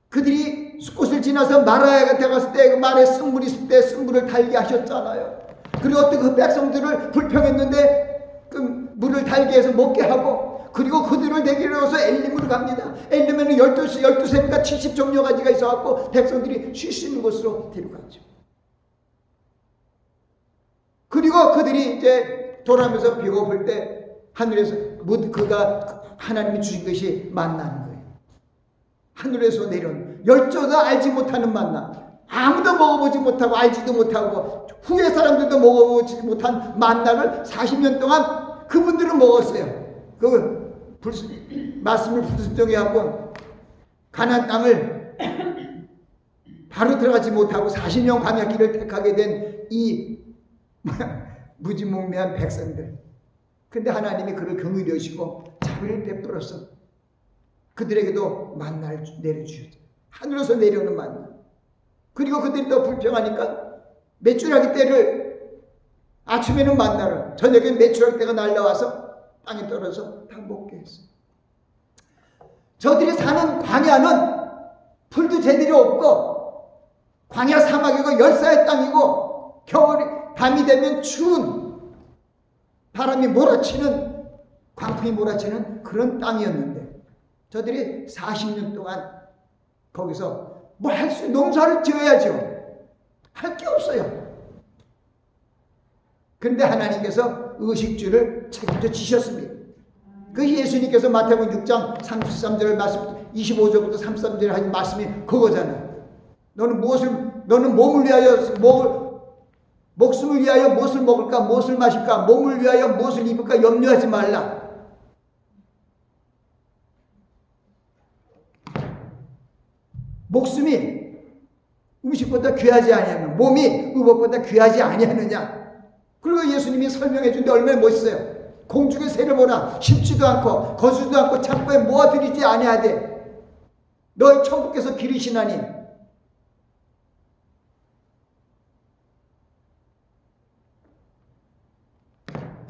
S1: 그들이 숲곳을 지나서 마라에 갔을 때 그 말에 쓴물이 있을 때 쓴물을 달게 하셨잖아요. 그리고 어떤 그 백성들을 불평했는데 그 물을 달게 해서 먹게 하고, 그리고 그들을 데리러서 엘림으로 갑니다. 엘림에는 12샘과 70종려가지가 있어갖고 백성들이 쉴 수 있는 곳으로 데려가죠. 그리고 그들이 이제 돌아오면서 배고플 때 하늘에서 그가 하나님이 주신 것이 만나는 거예요. 하늘에서 내려온 열조도 알지 못하는 만나, 아무도 먹어보지 못하고 알지도 못하고 후에 사람들도 먹어보지 못한 만나를 40년 동안 그분들은 먹었어요. 그 말씀을 불순종해갖고 가나안 땅을 바로 들어가지 못하고 40년 광야길을 택하게 된 이 무지몽매한 백성들. 근데 하나님이 그를 긍휼히 여시고 자비를 베풀어서 그들에게도 만나를 내려주셨죠. 하늘에서 내려오는 만나. 그리고 그들이 또 불평하니까 메추라기 때를, 아침에는 만나를, 저녁에 메추라기 때가 날라와서 땅에 떨어져 다 먹게 했어요. 저들이 사는 광야는 풀도 제대로 없고 광야 사막이고 열사의 땅이고 밤이 되면 추운 바람이 몰아치는, 광풍이 몰아치는 그런 땅이었는데 저들이 40년 동안 거기서 뭐 할 수, 농사를 지어야죠. 할 게 없어요. 그런데 하나님께서 의식주를 책임져 지셨습니다. 그 예수님께서 마태복음 6장 33절 말씀, 25절부터 33절에 하신 말씀이 그거잖아요. 너는 몸을 위하여 목숨을 위하여 무엇을 먹을까, 무엇을 마실까, 몸을 위하여 무엇을 입을까 염려하지 말라. 목숨이 음식보다 귀하지 아니하며 몸이 의복보다 귀하지 아니하느냐. 그리고 예수님이 설명해 준 데 얼마나 멋있어요. 공중의 새를 보라. 심지도 않고 거두지도 않고 창고에 모아들이지 아니하되 너희 천국께서 기르시나니.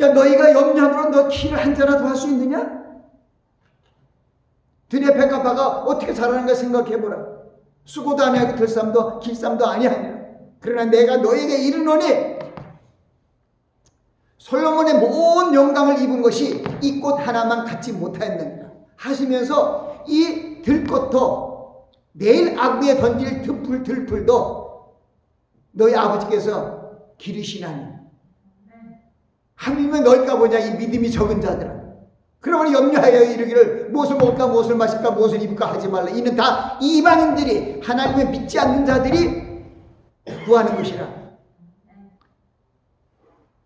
S1: 자, 너희가 염려함으로 너 키를 한 자라도 할 수 있느냐? 들의 백합화가 어떻게 자라는가 생각해보라. 수고도 아니하고 들쌈도 길쌈도 아니하니라. 그러나 내가 너에게 이르노니 솔로몬의 모든 영광을 입은 것이 이 꽃 하나만 갖지 못하였느니라 하시면서 이 들꽃도 내일 아구에 던질 들풀도 너희 아버지께서 기르시나니 하물며 너희가 보냐 이 믿음이 적은 자들아. 그러므로 염려하여 이르기를 무엇을 먹을까 무엇을 마실까 무엇을 입을까 하지 말라. 이는 다 이방인들이 하나님을 믿지 않는 자들이 구하는 것이라.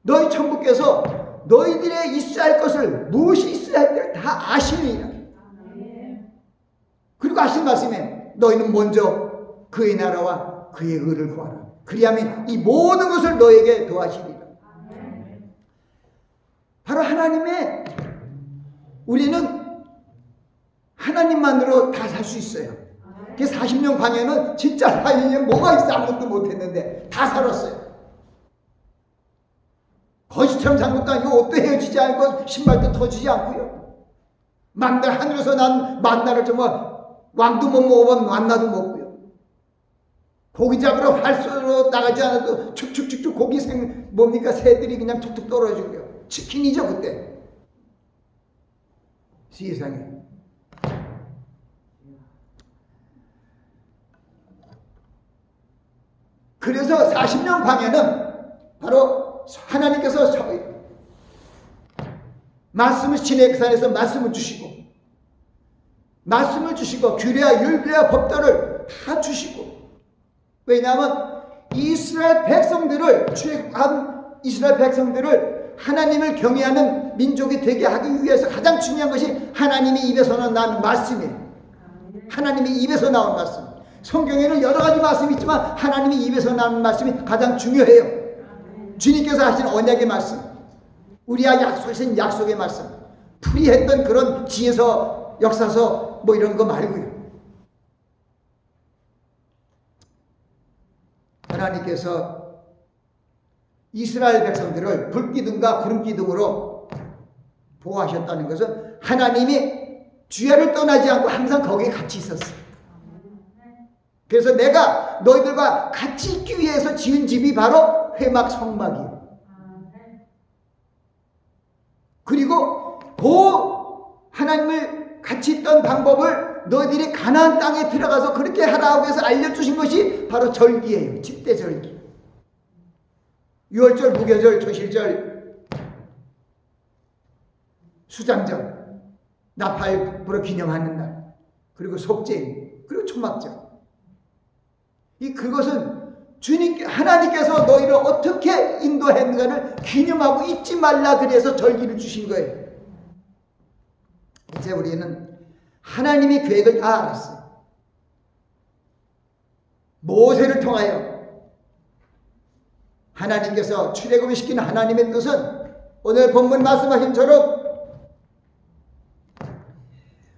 S1: 너희 천부께서 너희들의 있어야 할 것을 무엇이 있어야 할 때를 다 아시느니라. 그리고 하신 말씀에 너희는 먼저 그의 나라와 그의 의를 구하라. 그리하면 이 모든 것을 너에게 더하시리라. 바로 하나님의 우리는 하나님만으로 다 살 수 있어요. 그 40년 광야는 진짜 40년 뭐가 있어 아무것도 못했는데 다 살았어요. 거지처럼 산 것도 아니고 옷도 헤어지지 않고 신발도 터지지 않고요. 만날 하늘에서 난 만나를 정말 왕도 못 먹어본 만나도 먹고요. 고기 잡으러 활쏘러 나가지 않아도 축축축축 고기 뭡니까 새들이 그냥 툭툭 떨어지고요. 치킨이죠 그때. 세상에. 그래서 40년 광야는 바로 하나님께서 말씀을 시내 산에서 말씀을 주시고 규례와 율례와 법도를 다 주시고. 왜냐하면 이스라엘 백성들을 출애굽한 이스라엘 백성들을 하나님을 경외하는 민족이 되게 하기 위해서 가장 중요한 것이 하나님의 입에서 나는 말씀이에요. 하나님의 입에서 나온 말씀. 성경에는 여러 가지 말씀이 있지만 하나님의 입에서 나오는 말씀이 가장 중요해요. 주님께서 하신 언약의 말씀, 우리와 약속하신 약속의 말씀, 풀이했던 그런 지혜서, 역사서 뭐 이런 거 말고요. 하나님께서 이스라엘 백성들을 불기둥과 구름기둥으로 보호하셨다는 것은 하나님이 주야를 떠나지 않고 항상 거기에 같이 있었어요. 그래서 내가 너희들과 같이 있기 위해서 지은 집이 바로 회막 성막이에요. 그리고 하나님을 같이 있던 방법을 너희들이 가나안 땅에 들어가서 그렇게 하라고 해서 알려주신 것이 바로 절기예요. 집대절기. 유월절, 무교절, 조실절, 수장절, 나팔 불어 기념하는 날, 그리고 속죄일, 그리고 초막절. 그것은 하나님께서 너희를 어떻게 인도했는가를 기념하고 잊지 말라 그래서 절기를 주신 거예요. 이제 우리는 하나님의 계획을 다 알았어요. 모세를 통하여 하나님께서 출애굽을 시킨 하나님의 뜻은 오늘 본문 말씀하신 처럼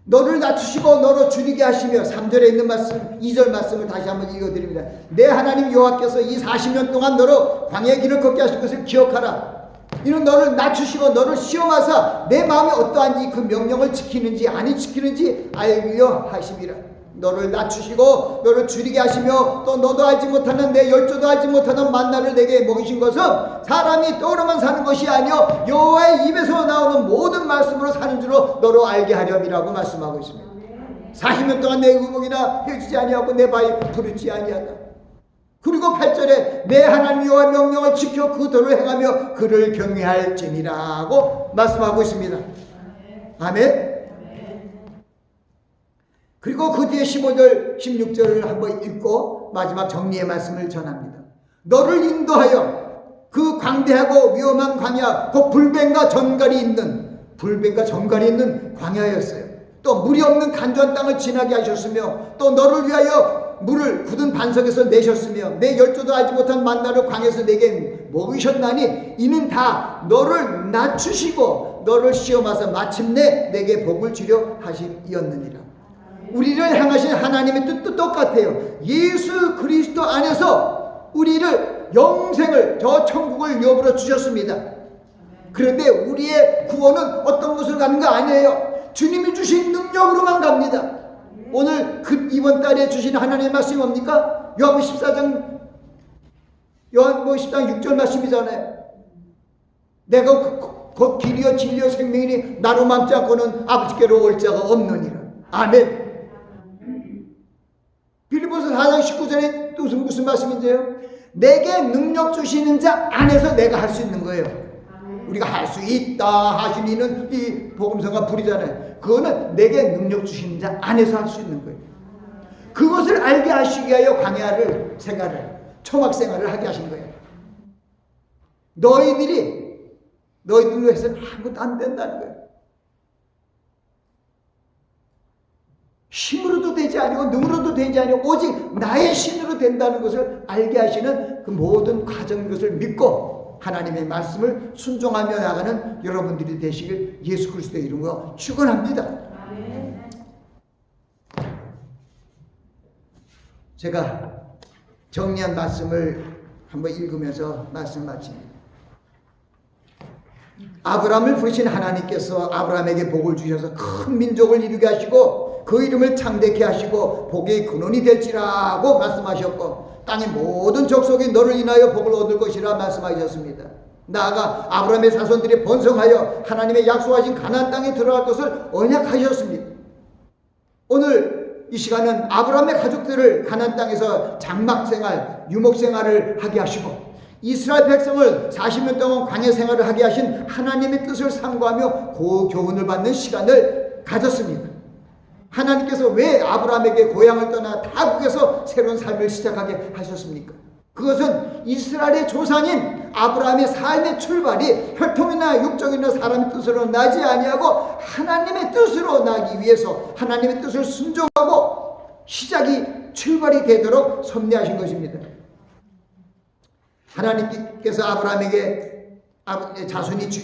S1: 너를 낮추시고 너로 줄이게 하시며 3절에 있는 말씀 2절 말씀을 다시 한번 읽어드립니다. 내 하나님 여호와께서 이 40년 동안 너로 광야의 길을 걷게 하신 것을 기억하라. 이는 너를 낮추시고 너를 시험하사 내 마음이 어떠한지 그 명령을 지키는지 아니 지키는지 알려 하심이라. 너를 낮추시고 너를 줄이게 하시며 또 너도 알지 못하는 내 열조도 알지 못하는 만나를 내게 먹이신 것은 사람이 떡으로만 사는 것이 아니요 여호와의 입에서 나오는 모든 말씀으로 사는 줄로 너로 알게 하렴이라고 말씀하고 있습니다. 40년 동안 내 의복이나 해주지 아니하고 내 바위 부르지 아니하다. 그리고 8절에 내 하나님 여호와의 명령을 지켜 그 도를 행하며 그를 경외할지니라고 말씀하고 있습니다. 아멘. 그리고 그 뒤에 15절, 16절을 한번 읽고 마지막 정리의 말씀을 전합니다. 너를 인도하여 그 광대하고 위험한 광야, 곧 불뱀과 전갈이 있는 광야였어요. 또 물이 없는 간조한 땅을 지나게 하셨으며 또 너를 위하여 물을 굳은 반석에서 내셨으며 내 열조도 알지 못한 만나를 광야에서 내게 먹이셨나니 이는 다 너를 낮추시고 너를 시험하사 마침내 내게 복을 주려 하심이었느니라. 우리를 향하신 하나님의 뜻도 똑같아요. 예수 그리스도 안에서 우리를 영생을 저 천국을 여부러 주셨습니다. 그런데 우리의 구원은 어떤 것을 가는 거 아니에요. 주님이 주신 능력으로만 갑니다. 오늘 이번 달에 주신 하나님의 말씀이 뭡니까? 요한복음 14장 6절 말씀이잖아요. 내가 곧 길이요 진리요 생명이니 나로 맘지 않고는 아버지께로 올 자가 없느니라. 아멘. 빌립보서 4장 19절에 또 무슨 말씀인데요? 내게 능력 주시는 자 안에서 내가 할 수 있는 거예요. 우리가 할 수 있다 하신 이는 이 복음서가 불이잖아요. 그거는 내게 능력 주시는 자 안에서 할 수 있는 거예요. 그것을 알게 하시기 위하여 광야를 생활을, 초막 생활을 하게 하신 거예요. 너희들로 해서는 아무것도 안 된다는 거예요. 힘으로도 되지 아니고 능으로도 되지 아니고 오직 나의 신으로 된다는 것을 알게 하시는 그 모든 과정인 것을 믿고 하나님의 말씀을 순종하며 나가는 여러분들이 되시길 예수 그리스도의 이름으로 축원합니다. 제가 정리한 말씀을 한번 읽으면서 말씀 마칩니다. 아브라함을 부르신 하나님께서 아브라함에게 복을 주셔서 큰 민족을 이루게 하시고 그 이름을 창대케 하시고 복의 근원이 될지라고 말씀하셨고 땅의 모든 족속이 너를 인하여 복을 얻을 것이라 말씀하셨습니다. 나아가 아브라함의 자손들이 번성하여 하나님의 약속하신 가나안 땅에 들어갈 것을 언약하셨습니다. 오늘 이 시간은 아브라함의 가족들을 가나안 땅에서 장막생활, 유목생활을 하게 하시고 이스라엘 백성을 40년 동안 광야 생활을 하게 하신 하나님의 뜻을 상고하며 그 교훈을 받는 시간을 가졌습니다. 하나님께서 왜 아브라함에게 고향을 떠나 타국에서 새로운 삶을 시작하게 하셨습니까? 그것은 이스라엘의 조상인 아브라함의 삶의 출발이 혈통이나 육적이나 사람의 뜻으로 나지 아니하고 하나님의 뜻으로 나기 위해서 하나님의 뜻을 순종하고 출발이 되도록 섭리하신 것입니다. 하나님께서 아브라함에게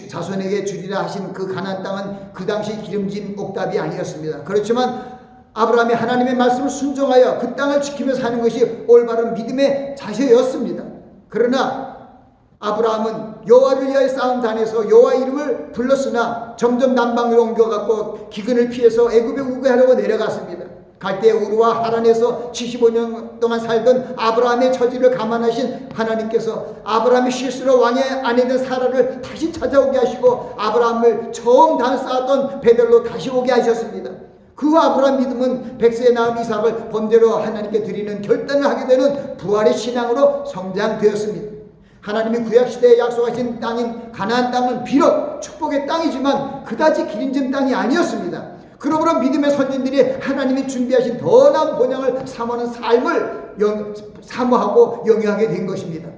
S1: 자손에게 주리라 하신 그 가나안 땅은 그 당시 기름진 옥답이 아니었습니다. 그렇지만 아브라함이 하나님의 말씀을 순종하여 그 땅을 지키며 사는 것이 올바른 믿음의 자세였습니다. 그러나 아브라함은 여호와를 위하여 쌓은 단에서 여호와 이름을 불렀으나 점점 남방으로 옮겨갔고 기근을 피해서 애굽에 우거하려고 내려갔습니다. 갈대 우르와 하란에서 75년 동안 살던 아브라함의 처지를 감안하신 하나님께서 아브라함의 실수로 왕의 아내된 사라를 다시 찾아오게 하시고 아브라함을 처음 단 쌓았던 베델로 다시 오게 하셨습니다. 그 후 아브라함 믿음은 백세에 낳은 이삭을 번제로 하나님께 드리는 결단을 하게 되는 부활의 신앙으로 성장되었습니다. 하나님이 구약시대에 약속하신 땅인 가나안 땅은 비록 축복의 땅이지만 그다지 기름진 땅이 아니었습니다. 그러므로 믿음의 선진들이 하나님이 준비하신 더 나은 본향을 사모하는 삶을 사모하고 영위하게 된 것입니다.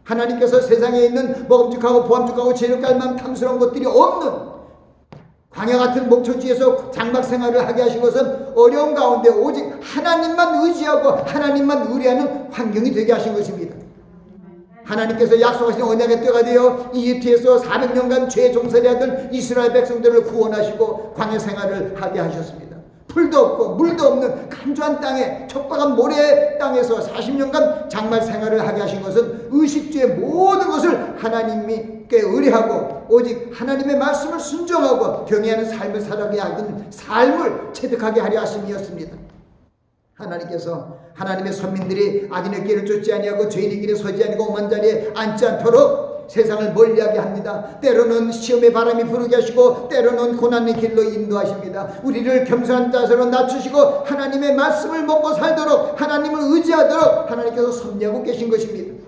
S1: 하나님께서 세상에 있는 먹음직하고 보암직하고 재력갈 만한 탐스러운 것들이 없는 광야 같은 목초지에서 장막 생활을 하게 하신 것은 어려운 가운데 오직 하나님만 의지하고 하나님만 의뢰하는 환경이 되게 하신 것입니다. 하나님께서 약속하신 언약의 때가 되어 이집트에서 400년간 죄 종살이 하던 이스라엘 백성들을 구원하시고 광야 생활을 하게 하셨습니다. 풀도 없고 물도 없는 간조한 땅에 척박한 모래 땅에서 40년간 장막 생활을 하게 하신 것은 의식주의 모든 것을 하나님께 의뢰하고 오직 하나님의 말씀을 순종하고 경외하는 삶을 살아가게 하는 삶을 체득하게 하려 하심이었습니다. 하나님께서 하나님의 선민들이 악인의 길을 쫓지 아니하고 죄인의 길에 서지 아니고 오만 자리에 앉지 않도록 세상을 멀리하게 합니다. 때로는 시험의 바람이 부르게 하시고 때로는 고난의 길로 인도하십니다. 우리를 겸손한 자세로 낮추시고 하나님의 말씀을 먹고 살도록 하나님을 의지하도록 하나님께서 섭리하고 계신 것입니다.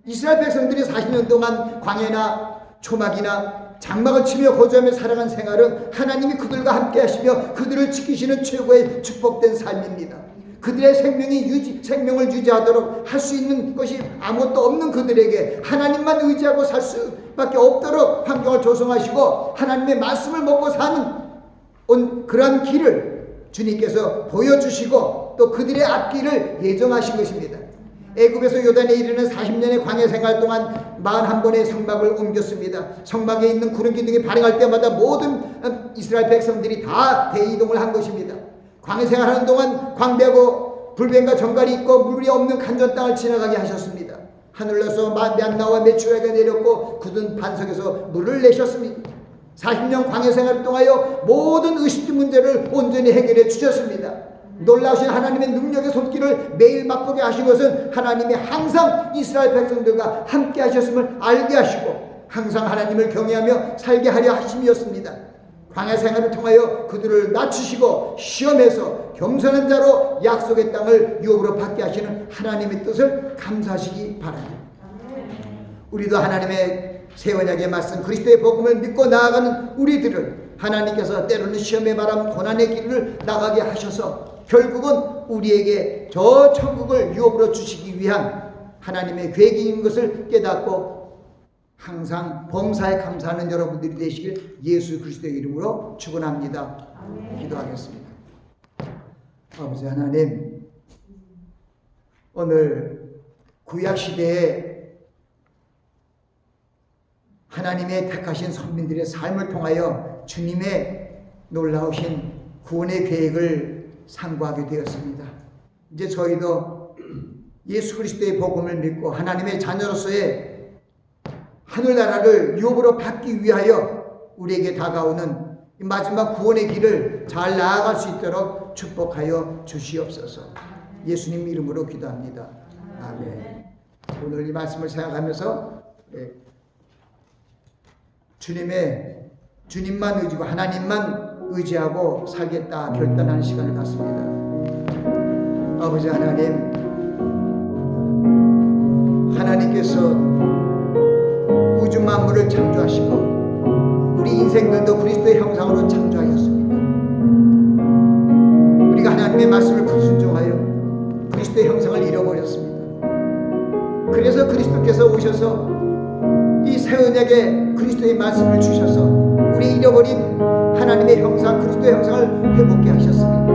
S1: 이스라엘 백성들이 40년 동안 광야나 초막이나 장막을 치며 거주하며 살아간 생활은 하나님이 그들과 함께 하시며 그들을 지키시는 최고의 축복된 삶입니다. 그들의 생명을 유지하도록 할 수 있는 것이 아무것도 없는 그들에게 하나님만 의지하고 살 수밖에 없도록 환경을 조성하시고 하나님의 말씀을 먹고 사는 그러한 길을 주님께서 보여주시고 또 그들의 앞길을 예정하신 것입니다. 애굽에서 요단에 이르는 40년의 광야 생활 동안 41번의 성막을 옮겼습니다. 성막에 있는 구름 기둥이 발행할 때마다 모든 이스라엘 백성들이 다 대이동을 한 것입니다. 광야 생활하는 동안 광배하고 불뱀과 정갈이 있고 물이 없는 간전 땅을 지나가게 하셨습니다. 하늘로서 만나와 메추라기가 내렸고 굳은 반석에서 물을 내셨습니다. 40년 광야 생활을 통하여 모든 의식 문제를 온전히 해결해 주셨습니다. 놀라우신 하나님의 능력의 손길을 매일 맛보게 하신 것은 하나님이 항상 이스라엘 백성들과 함께 하셨음을 알게 하시고 항상 하나님을 경외하며 살게 하려 하심이었습니다. 광야 생활을 통하여 그들을 낮추시고 시험해서 겸손한 자로 약속의 땅을 유업으로 받게 하시는 하나님의 뜻을 감사하시기 바랍니다. 우리도 하나님의 새 언약의 말씀 그리스도의 복음을 믿고 나아가는 우리들을 하나님께서 때로는 시험의 바람 고난의 길을 나가게 하셔서 결국은 우리에게 저 천국을 유업으로 주시기 위한 하나님의 계획인 것을 깨닫고 항상 범사에 감사하는 여러분들이 되시길 예수 그리스도의 이름으로 축원합니다. 기도하겠습니다. 아버지 하나님, 오늘 구약시대에 하나님의 택하신 선민들의 삶을 통하여 주님의 놀라우신 구원의 계획을 상고하게 되었습니다. 이제 저희도 예수 그리스도의 복음을 믿고 하나님의 자녀로서의 하늘나라를 유업으로 받기 위하여 우리에게 다가오는 마지막 구원의 길을 잘 나아갈 수 있도록 축복하여 주시옵소서. 예수님 이름으로 기도합니다. 아멘. 오늘 이 말씀을 생각하면서 주님만 의지고 하나님만 의지하고 살겠다 결단하는 시간을 갖습니다. 아버지 하나님, 하나님께서 우주 만물을 창조하시고 우리 인생들도 그리스도의 형상으로 창조하였습니다. 우리가 하나님의 말씀을 불순종하여 그리스도의 형상을 잃어버렸습니다. 그래서 그리스도께서 오셔서 이 새 언약에 그리스도의 말씀을 주셔서 우리 잃어버린 하나님의 형상 그리스도의 형상을 회복케 하셨습니다.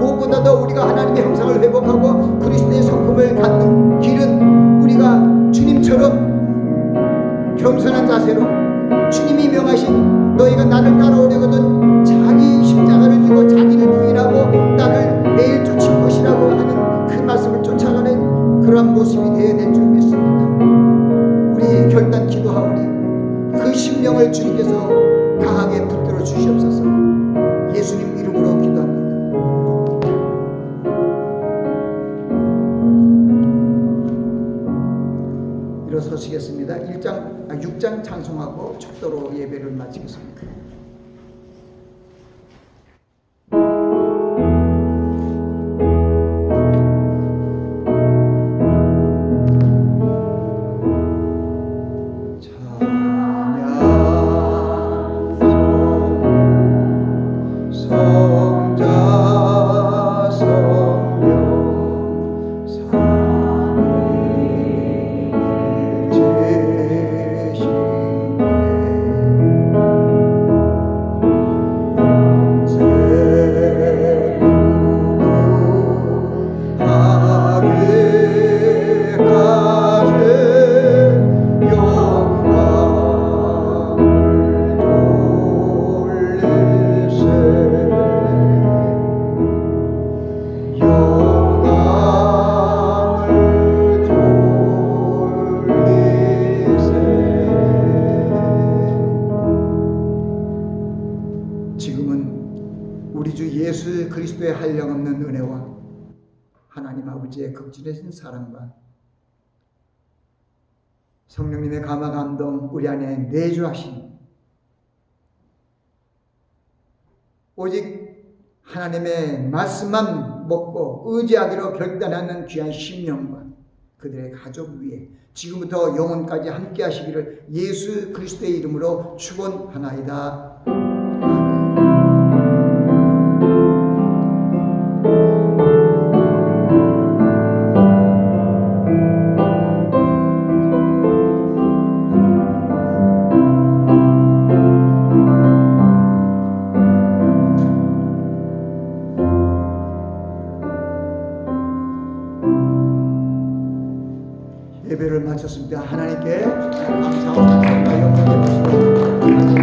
S1: 무엇보다도 우리가 하나님의 형상을 회복하고 그리스도의 성품을 갖는 길은 우리가 주님처럼 겸손한 자세로 주님이 명하신 너희가 나를 따라오려거든 자기 십자가를 지고 자기를 부인하고 나를 매일 쫓을 것이라고 하는 그 말씀을 쫓아가는 그러한 모습이 되어야 될 줄 믿습니다. 우리 결단 기도하오니 그 심령을 주님께서 강하게 붙들어 주시옵소서. 예수님 이름으로 기도합니다. 일어서시겠습니다. 6장 찬송하고 축도로 예배를 마치겠습니다. 그리스도의 한량없는 은혜와 하나님 아버지의 극진하신 사랑과 성령님의 감화 감동 우리 안에 내주하신 오직 하나님의 말씀만 먹고 의지하기로 결단하는 귀한 심령과 그들의 가족 위에 지금부터 영원까지 함께 하시기를 예수 그리스도의 이름으로 축원하나이다. 예배를 마쳤습니다. 하나님께 감사하고 영광을 드리시고